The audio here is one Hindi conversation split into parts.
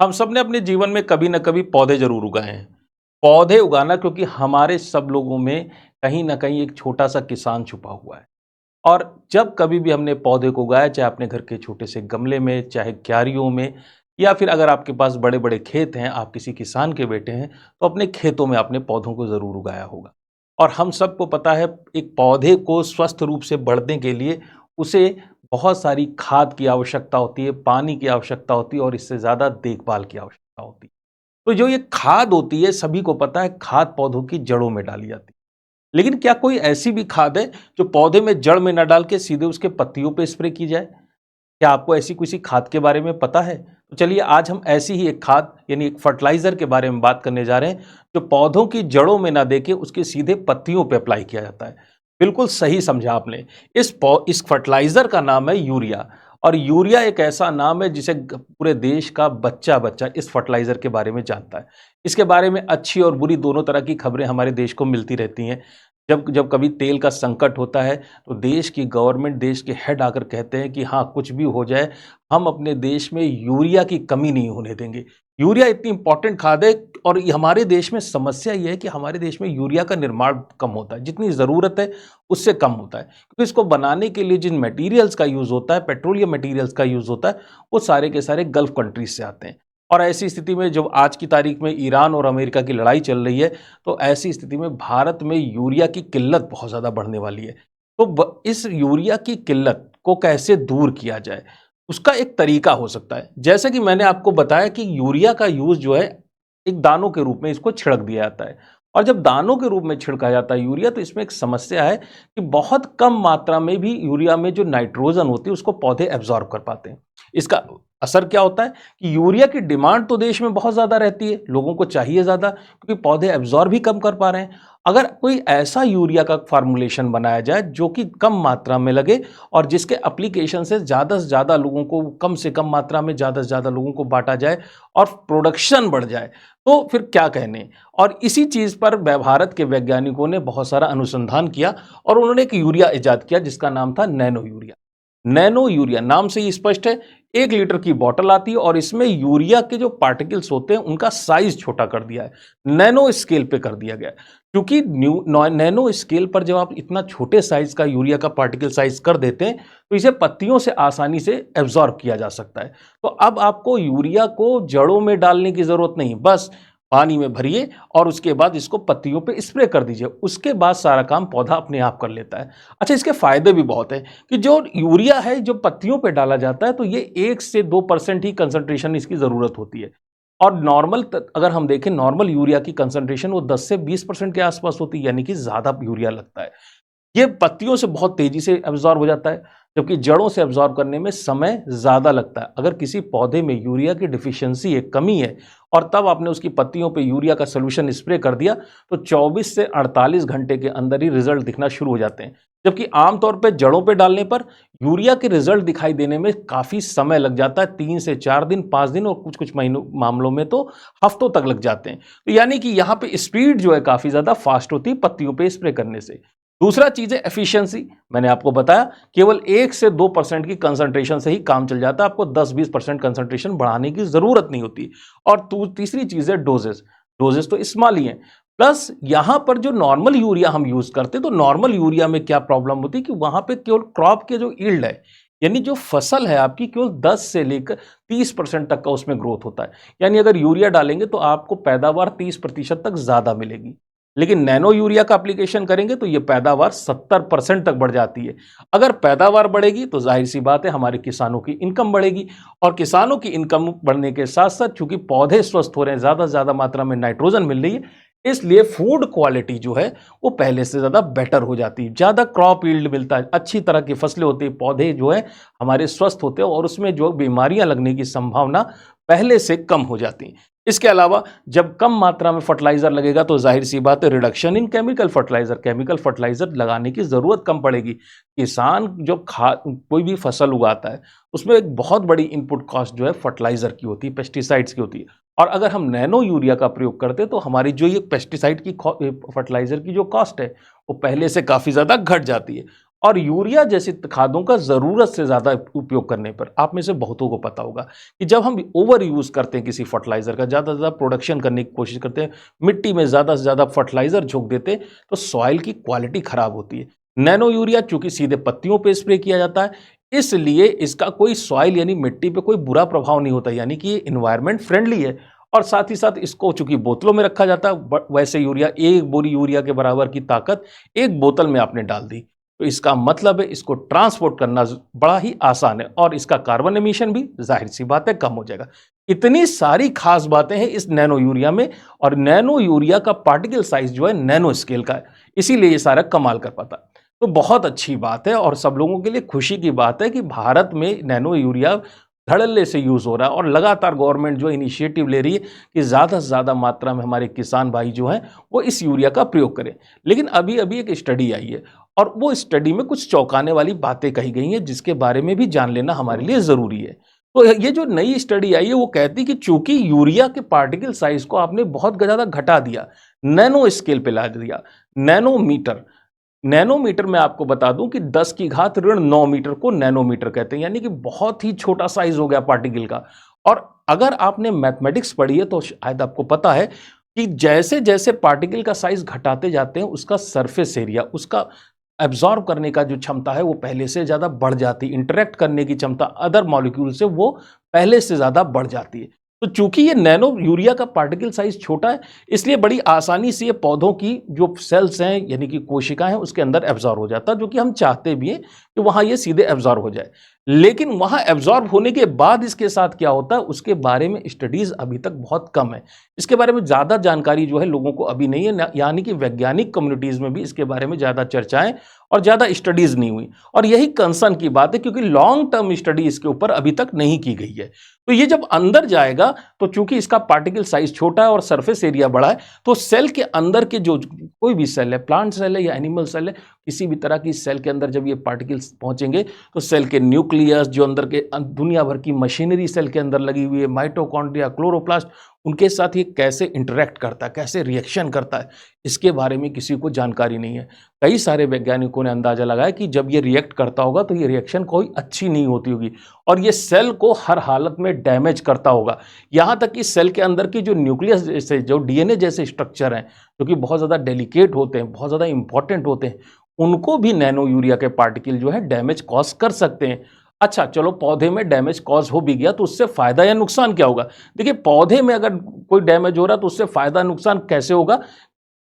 हम सब ने अपने जीवन में कभी न कभी पौधे ज़रूर उगाए हैं। पौधे उगाना क्योंकि हमारे सब लोगों में कहीं न कहीं एक छोटा-सा किसान छुपा हुआ है। और जब कभी भी हमने पौधे को उगाया, चाहे अपने घर के छोटे से गमले में, चाहे क्यारियों में या फिर अगर आपके पास बड़े-बड़े खेत हैं, आप किसी किसान के बेटे हैं, तो अपने खेतों में आपने पौधों को ज़रूर उगाया होगा। और हम सबको पता है, एक पौधे को स्वस्थ रूप से बढ़ने के लिए उसे बहुत सारी खाद की आवश्यकता होती है, पानी की आवश्यकता होती है और इससे ज़्यादा देखभाल की आवश्यकता होती है। तो जो ये खाद होती है, सभी को पता है, खाद पौधों की जड़ों में डाली जाती है। लेकिन क्या कोई ऐसी भी खाद है जो पौधे में जड़ में ना डाल के सीधे उसके पत्तियों पे स्प्रे की जाए? क्या आपको ऐसी किसी खाद के बारे में पता है? तो चलिए आज हम ऐसी ही एक खाद यानी एक फर्टिलाइज़र के बारे में बात करने जा रहे हैं, जो पौधों की जड़ों में ना देके उसके सीधे पत्तियों पे अप्लाई किया जाता है। बिल्कुल सही समझा आपने। इस फर्टिलाइज़र का नाम है यूरिया। और यूरिया एक ऐसा नाम है जिसे पूरे देश का बच्चा-बच्चा इस फर्टिलाइज़र के बारे में जानता है। इसके बारे में अच्छी और बुरी दोनों तरह की खबरें हमारे देश को मिलती रहती हैं। जब जब कभी तेल का संकट होता है, तो देश की गवर्नमेंट, देश के हेड आकर कहते हैं कि हाँ, कुछ भी हो जाए, हम अपने देश में यूरिया की कमी नहीं होने देंगे। यूरिया इतनी इंपॉर्टेंट खाद है। और ये हमारे देश में समस्या ये है कि हमारे देश में यूरिया का निर्माण कम होता है, जितनी ज़रूरत है उससे कम होता है, क्योंकि इसको बनाने के लिए जिन मटेरियल्स का यूज़ होता है, पेट्रोलियम मटेरियल्स का यूज़ होता है, वो सारे के सारे गल्फ़ कंट्रीज़ से आते हैं। और ऐसी स्थिति में जब आज की तारीख में ईरान और अमेरिका की लड़ाई चल रही है, तो ऐसी स्थिति में भारत में यूरिया की किल्लत बहुत ज़्यादा बढ़ने वाली है। तो इस यूरिया की किल्लत को कैसे दूर किया जाए, उसका एक तरीका हो सकता है। जैसे कि मैंने आपको बताया कि यूरिया का यूज़ जो है, एक दानों के रूप में इसको छिड़क दिया जाता है। और जब दानों के रूप में छिड़का जाता है यूरिया, तो इसमें एक समस्या है कि बहुत कम मात्रा में भी यूरिया में जो नाइट्रोजन होती है उसको पौधे एब्जॉर्ब कर पाते हैं। इसका असर क्या होता है कि यूरिया की डिमांड तो देश में बहुत ज़्यादा रहती है, लोगों को चाहिए ज़्यादा, क्योंकि पौधे एब्जॉर्ब भी कम कर पा रहे हैं। अगर कोई ऐसा यूरिया का फार्मूलेशन बनाया जाए जो कि कम मात्रा में लगे और जिसके एप्लीकेशन से ज़्यादा लोगों को, कम से कम मात्रा में ज़्यादा से ज़्यादा लोगों को बांटा जाए और प्रोडक्शन बढ़ जाए, तो फिर क्या कहने। और इसी चीज़ पर भारत के वैज्ञानिकों ने बहुत सारा अनुसंधान किया और उन्होंने एक यूरिया इजाद किया जिसका नाम था नैनो यूरिया। नैनो यूरिया नाम से ही स्पष्ट है, 1 लीटर की बॉटल आती है और इसमें यूरिया के जो पार्टिकल्स होते हैं उनका साइज छोटा कर दिया है, नैनो स्केल पे कर दिया गया है। क्योंकि नैनो स्केल पर जब आप इतना छोटे साइज का यूरिया का पार्टिकल साइज कर देते हैं, तो इसे पत्तियों से आसानी से एब्जॉर्ब किया जा सकता है। तो अब आपको यूरिया को जड़ों में डालने की जरूरत नहीं, बस पानी में भरिए और उसके बाद इसको पत्तियों पे स्प्रे कर दीजिए, उसके बाद सारा काम पौधा अपने आप कर लेता है। अच्छा, इसके फायदे भी बहुत हैं कि जो यूरिया है जो पत्तियों पे डाला जाता है, तो ये 1 से 2% ही कंसंट्रेशन इसकी ज़रूरत होती है। और नॉर्मल अगर हम देखें, नॉर्मल यूरिया की कंसंट्रेशन वो 10 से 20% के आसपास होती है, यानी कि ज़्यादा यूरिया लगता है। ये पत्तियों से बहुत तेजी से एब्जॉर्ब हो जाता है, जबकि जड़ों से एब्जॉर्ब करने में समय ज़्यादा लगता है। अगर किसी पौधे में यूरिया की डिफिशियंसी है, कमी है, और तब आपने उसकी पत्तियों पे यूरिया का सॉल्यूशन स्प्रे कर दिया, तो 24 से 48 घंटे के अंदर ही रिजल्ट दिखना शुरू हो जाते हैं। जबकि आमतौर पे जड़ों पे डालने पर यूरिया के रिजल्ट दिखाई देने में काफ़ी समय लग जाता है, 3 से 4 दिन, 5 दिन और कुछ-कुछ महीनों मामलों में तो हफ्तों तक लग जाते हैं। तो यानी कि यहाँ पे स्पीड जो है काफ़ी ज़्यादा फास्ट होती है पत्तियों पे स्प्रे करने से। दूसरा चीज़ है एफिशिएंसी। मैंने आपको बताया केवल 1 से 2% की कंसंट्रेशन से ही काम चल जाता है, आपको 10-20% कंसंट्रेशन बढ़ाने की ज़रूरत नहीं होती। और तीसरी चीज़ है डोजेस। डोजेस तो स्मॉल ही हैं। प्लस यहाँ पर जो नॉर्मल यूरिया हम यूज़ करते हैं, तो नॉर्मल यूरिया में क्या प्रॉब्लम होती है कि वहाँ पे केवल क्रॉप के जो यील्ड है, यानी जो फसल है आपकी, केवल 10 से लेकर 30% तक का उसमें ग्रोथ होता है। यानी अगर यूरिया डालेंगे तो आपको पैदावार 30% तक ज़्यादा मिलेगी। लेकिन नैनो यूरिया का एप्लीकेशन करेंगे तो ये पैदावार 70% तक बढ़ जाती है। अगर पैदावार बढ़ेगी तो जाहिर सी बात है हमारे किसानों की इनकम बढ़ेगी, और किसानों की इनकम बढ़ने के साथ साथ चूंकि पौधे स्वस्थ हो रहे हैं, ज़्यादा से ज़्यादा मात्रा में नाइट्रोजन मिल रही है, इसलिए फूड क्वालिटी जो है वो पहले से ज़्यादा बेटर हो जाती है, ज़्यादा क्रॉप यील्ड मिलता है, अच्छी तरह की फसलें होती है, पौधे जो है हमारे स्वस्थ होते हैं और उसमें जो बीमारियां लगने की संभावना पहले से कम हो जाती है। इसके अलावा जब कम मात्रा में फर्टिलाइजर लगेगा तो जाहिर सी बात है रिडक्शन इन केमिकल फर्टिलाइजर लगाने की ज़रूरत कम पड़ेगी। किसान जो कोई भी फसल उगाता है उसमें एक बहुत बड़ी इनपुट कॉस्ट जो है फर्टिलाइजर की होती है, पेस्टिसाइड्स की होती है। और अगर हम नैनो यूरिया का प्रयोग करते हैं तो हमारी जो ये पेस्टिसाइड की फर्टिलाइजर की जो कॉस्ट है वो पहले से काफ़ी ज़्यादा घट जाती है। और यूरिया जैसी खादों का ज़रूरत से ज़्यादा उपयोग करने पर आप में से बहुतों को पता होगा कि जब हम ओवर यूज़ करते हैं किसी फर्टिलाइज़र का, ज़्यादा से ज़्यादा प्रोडक्शन करने की कोशिश करते हैं, मिट्टी में ज़्यादा से ज़्यादा फर्टिलाइज़र झोंक देते हैं, तो सॉइल की क्वालिटी ख़राब होती है। नैनो यूरिया चूँकि सीधे पत्तियों पे स्प्रे किया जाता है, इसलिए इसका कोई सॉइल यानी मिट्टी पे कोई बुरा प्रभाव नहीं होता, यानी कि ये एनवायरनमेंट फ्रेंडली है। और साथ ही साथ इसको चूँकि बोतलों में रखा जाता है, वैसे यूरिया 1 बोरी यूरिया के बराबर की ताकत 1 बोतल में आपने डाल दी। तो इसका मतलब है इसको ट्रांसपोर्ट करना बड़ा ही आसान है और इसका कार्बन एमिशन भी ज़ाहिर-सी बात है कम हो जाएगा। इतनी सारी खास बातें हैं इस नैनो यूरिया में और नैनो यूरिया का पार्टिकल साइज़ जो है नैनो स्केल का है, इसीलिए ये सारा कमाल कर पाता है। तो बहुत अच्छी बात है और सब लोगों के लिए खुशी की बात है कि भारत में नैनो यूरिया धड़ल्ले से यूज़ हो रहा है और लगातार गवर्नमेंट जो इनिशिएटिव ले रही है कि ज़्यादा से ज़्यादा मात्रा में हमारे किसान भाई जो हैं वो इस यूरिया का प्रयोग करें। लेकिन अभी-अभी एक स्टडी आई है और वो स्टडी में कुछ चौंकाने वाली बातें कही गई हैं जिसके बारे में भी जान लेना हमारे लिए ज़रूरी है। तो ये जो नई स्टडी आई है वो कहती है कि चूँकि यूरिया के पार्टिकल साइज़ को आपने बहुत ज़्यादा घटा दिया, नैनो स्केल पे ला दिया, नैनोमीटर नैनोमीटर में आपको बता दूं कि 10 की घात ऋण 9 मीटर को नैनोमीटर कहते हैं, यानी कि बहुत ही छोटा साइज हो गया पार्टिकल का। और अगर आपने मैथमेटिक्स पढ़ी है तो शायद आपको पता है कि जैसे जैसे पार्टिकल का साइज घटाते जाते हैं उसका सरफेस एरिया, उसका एब्जॉर्ब करने का जो क्षमता है वो पहले से ज़्यादा बढ़ जाती है, इंटरेक्ट करने की क्षमता अदर मॉलिक्यूल से वो पहले से ज़्यादा बढ़ जाती है। तो चूंकि ये नैनो यूरिया का पार्टिकल साइज छोटा है, इसलिए बड़ी आसानी से ये पौधों की जो सेल्स हैं यानी कि कोशिकाएं हैं उसके अंदर एब्जॉर्ब हो जाता है, जो कि हम चाहते भी हैं कि वहां ये सीधे एब्जॉर्ब हो जाए। लेकिन वहां एब्जॉर्ब होने के बाद इसके साथ क्या होता है उसके बारे में स्टडीज अभी तक बहुत कम है। इसके बारे में ज़्यादा जानकारी जो है लोगों को अभी नहीं है, यानी कि वैज्ञानिक कम्युनिटीज़ में भी इसके बारे में ज़्यादा चर्चाएं और ज़्यादा स्टडीज़ नहीं हुई। और यही कंसर्न की बात है क्योंकि लॉन्ग टर्म स्टडी इसके ऊपर अभी तक नहीं की गई है। तो ये जब अंदर जाएगा तो चूंकि इसका पार्टिकल साइज छोटा है और सरफेस एरिया बड़ा है, तो सेल के अंदर के जो कोई भी सेल है, प्लांट सेल है या एनिमल सेल है, किसी भी तरह की सेल के अंदर जब ये पार्टिकल्स पहुंचेंगे तो सेल के न्यूक्लियस, जो अंदर के दुनिया भर की मशीनरी सेल के अंदर लगी हुई है, माइटोकॉन्ड्रिया, क्लोरोप्लास्ट, उनके साथ ये कैसे इंटरेक्ट करता है, कैसे रिएक्शन करता है, इसके बारे में किसी को जानकारी नहीं है। कई सारे वैज्ञानिकों ने अंदाजा लगाया कि जब ये रिएक्ट करता होगा तो ये रिएक्शन कोई अच्छी नहीं होती होगी और ये सेल को हर हालत में डैमेज करता होगा। यहाँ तक कि सेल के अंदर की जो न्यूक्लियस जैसे, जो डीएनए जैसे स्ट्रक्चर हैं, जो कि बहुत ज़्यादा डेलिकेट होते हैं, बहुत ज़्यादा इंपॉर्टेंट होते हैं, उनको भी नैनो यूरिया के पार्टिकल जो है डैमेज कॉज कर सकते हैं। अच्छा चलो, पौधे में डैमेज कॉज हो भी गया तो उससे फायदा या नुकसान क्या होगा? देखिए, पौधे में अगर कोई डैमेज हो रहा है तो उससे फायदा नुकसान कैसे होगा?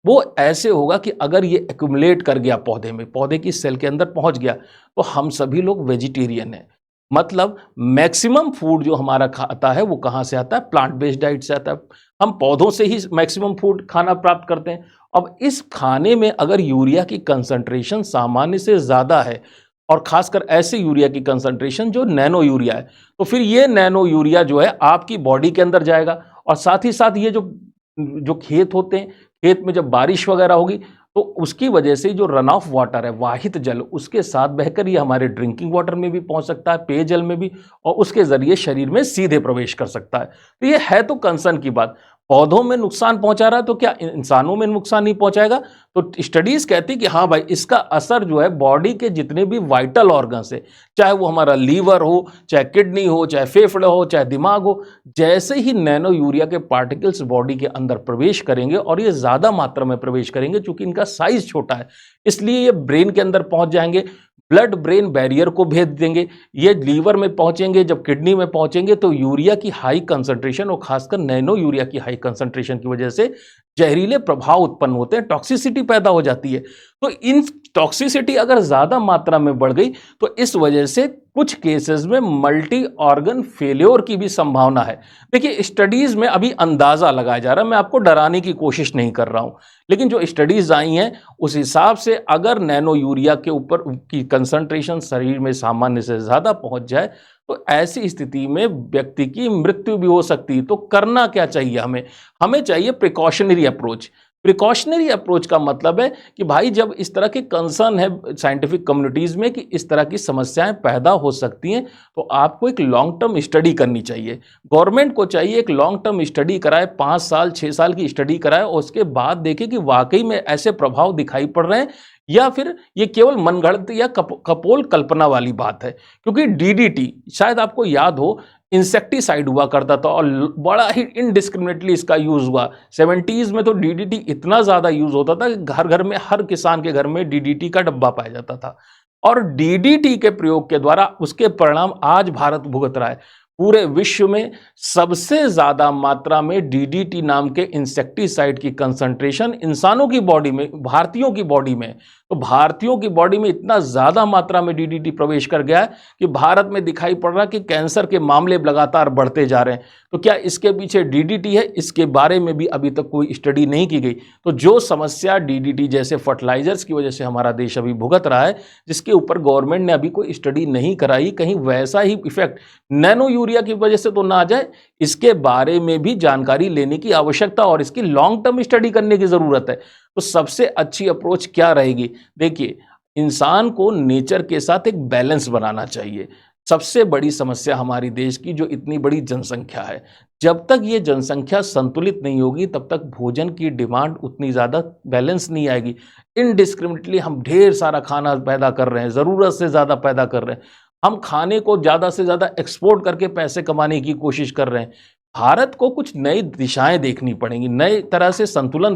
वो ऐसे होगा कि अगर ये एक्यूमुलेट कर गया पौधे में, पौधे की सेल के अंदर पहुंच गया, तो हम सभी लोग वेजिटेरियन हैं। मतलब मैक्सिमम फूड जो हमारा खाता है वो कहाँ से आता है? प्लांट बेस्ड डाइट से आता है। हम पौधों से ही मैक्सिमम फूड खाना प्राप्त करते हैं। अब इस खाने में अगर यूरिया की कंसंट्रेशन सामान्य से ज़्यादा है और खासकर ऐसे यूरिया की कंसंट्रेशन जो नैनो यूरिया है, तो फिर ये नैनो यूरिया जो है आपकी बॉडी के अंदर जाएगा और साथ ही साथ ये जो जो खेत होते हैं, खेत में जब बारिश वगैरह होगी तो उसकी वजह से जो रन ऑफ वाटर है, वाहित जल, उसके साथ बहकर ये हमारे ड्रिंकिंग वाटर में भी पहुंच सकता है, पेयजल में भी, और उसके जरिए शरीर में सीधे प्रवेश कर सकता है। तो ये है तो कंसर्न की बात। पौधों में नुकसान पहुंचा रहा है तो क्या इंसानों में नुकसान नहीं पहुंचाएगा? तो स्टडीज कहती कि हाँ भाई, इसका असर जो है बॉडी के जितने भी वाइटल ऑर्गन्स है, चाहे वो हमारा लीवर हो, चाहे किडनी हो, चाहे फेफड़े हो, चाहे दिमाग हो, जैसे ही नैनो यूरिया के पार्टिकल्स बॉडी के अंदर प्रवेश करेंगे, और ये ज़्यादा मात्रा में प्रवेश करेंगे चूंकि इनका साइज छोटा है, इसलिए ये ब्रेन के अंदर पहुंच जाएंगे, ब्लड ब्रेन बैरियर को भेद देंगे, ये लीवर में पहुंचेंगे, जब किडनी में पहुंचेंगे तो यूरिया की हाई कंसंट्रेशन और खासकर नैनो यूरिया की हाई कंसंट्रेशन की वजह से जहरीले प्रभाव उत्पन्न होते हैं, टॉक्सिसिटी पैदा हो जाती है। तो इन टॉक्सिसिटी अगर ज़्यादा मात्रा में बढ़ गई तो इस वजह से कुछ केसेस में मल्टी ऑर्गन फेल्योर की भी संभावना है। देखिए, स्टडीज में अभी अंदाजा लगाया जा रहा है, मैं आपको डराने की कोशिश नहीं कर रहा हूं, लेकिन जो स्टडीज आई हैं उस हिसाब से अगर नैनो यूरिया के ऊपर की कंसंट्रेशन शरीर में सामान्य से ज़्यादा पहुंच जाए तो ऐसी स्थिति में व्यक्ति की मृत्यु भी हो सकती है। तो करना क्या चाहिए हमें? हमें चाहिए प्रिकॉशनरी अप्रोच। प्रिकॉशनरी अप्रोच का मतलब है कि भाई, जब इस तरह के कंसर्न है साइंटिफिक कम्युनिटीज में कि इस तरह की समस्याएं पैदा हो सकती हैं, तो आपको एक लॉन्ग टर्म स्टडी करनी चाहिए। गवर्नमेंट को चाहिए एक लॉन्ग टर्म स्टडी कराए, 5 साल 6 साल की स्टडी कराए और उसके बाद देखे कि वाकई में ऐसे प्रभाव दिखाई पड़ रहे हैं या फिर ये केवल मनगढ़ंत या कपोल कल्पना वाली बात है? क्योंकि डीडीटी शायद आपको याद हो इंसेक्टिसाइड हुआ करता था और बड़ा ही इनडिस्क्रिमिनेटली इसका यूज हुआ। 70s में तो डीडीटी इतना ज्यादा यूज होता था कि घर घर में, हर किसान के घर में डीडीटी का डब्बा पाया जाता था। और डीडीटी के प्रयोग के द्वारा उसके परिणाम आज भारत भुगत रहा है। पूरे विश्व में सबसे ज्यादा मात्रा में डीडीटी नाम के इंसेक्टिसाइड की कंसंट्रेशन इंसानों की बॉडी में, भारतीयों की बॉडी में, तो भारतीयों की बॉडी में इतना ज्यादा मात्रा में डीडीटी प्रवेश कर गया है कि भारत में दिखाई पड़ रहा है कि कैंसर के मामले लगातार बढ़ते जा रहे हैं। तो क्या इसके पीछे डीडीटी है? इसके बारे में भी अभी तक कोई स्टडी नहीं की गई। तो जो समस्या डीडीटी जैसे फर्टिलाइजर्स की वजह से हमारा देश अभी भुगत रहा है, जिसके ऊपर गवर्नमेंट ने अभी कोई स्टडी नहीं कराई, कहीं वैसा ही इफेक्ट नैनो यूरिया की वजह से तो ना आ जाए, इसके बारे में भी जानकारी लेने की आवश्यकता और इसकी लॉन्ग टर्म स्टडी करने की जरूरत है। तो सबसे अच्छी अप्रोच क्या रहेगी? देखिए, इंसान को नेचर के साथ एक बैलेंस बनाना चाहिए। सबसे बड़ी समस्या हमारी देश की जो इतनी बड़ी जनसंख्या है, जब तक ये जनसंख्या संतुलित नहीं होगी तब तक भोजन की डिमांड उतनी ज़्यादा बैलेंस नहीं आएगी। इनडिस्क्रिमिनेटली हम ढेर सारा खाना पैदा कर रहे हैं, ज़रूरत से ज़्यादा पैदा कर रहे हैं। हम खाने को ज़्यादा से ज़्यादा एक्सपोर्ट करके पैसे कमाने की कोशिश कर रहे हैं। भारत को कुछ नई दिशाएं देखनी पड़ेंगी, नए तरह से संतुलन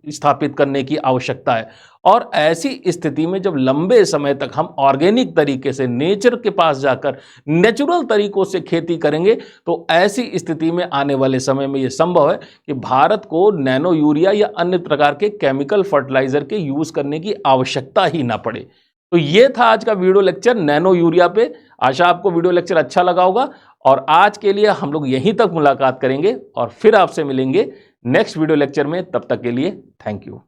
स्थापित करने की आवश्यकता है। और ऐसी स्थिति में जब लंबे समय तक हम ऑर्गेनिक तरीके से नेचर के पास जाकर नेचुरल तरीकों से खेती करेंगे, तो ऐसी स्थिति में आने वाले समय में यह संभव है कि भारत को नैनो यूरिया या अन्य प्रकार के केमिकल फर्टिलाइजर के यूज करने की आवश्यकता ही ना पड़े। तो ये था आज का वीडियो लेक्चर नैनो यूरिया पे। आशा आपको वीडियो लेक्चर अच्छा लगा होगा और आज के लिए हम लोग यहीं तक मुलाकात करेंगे और फिर आपसे मिलेंगे नेक्स्ट वीडियो लेक्चर में। तब तक के लिए थैंक यू।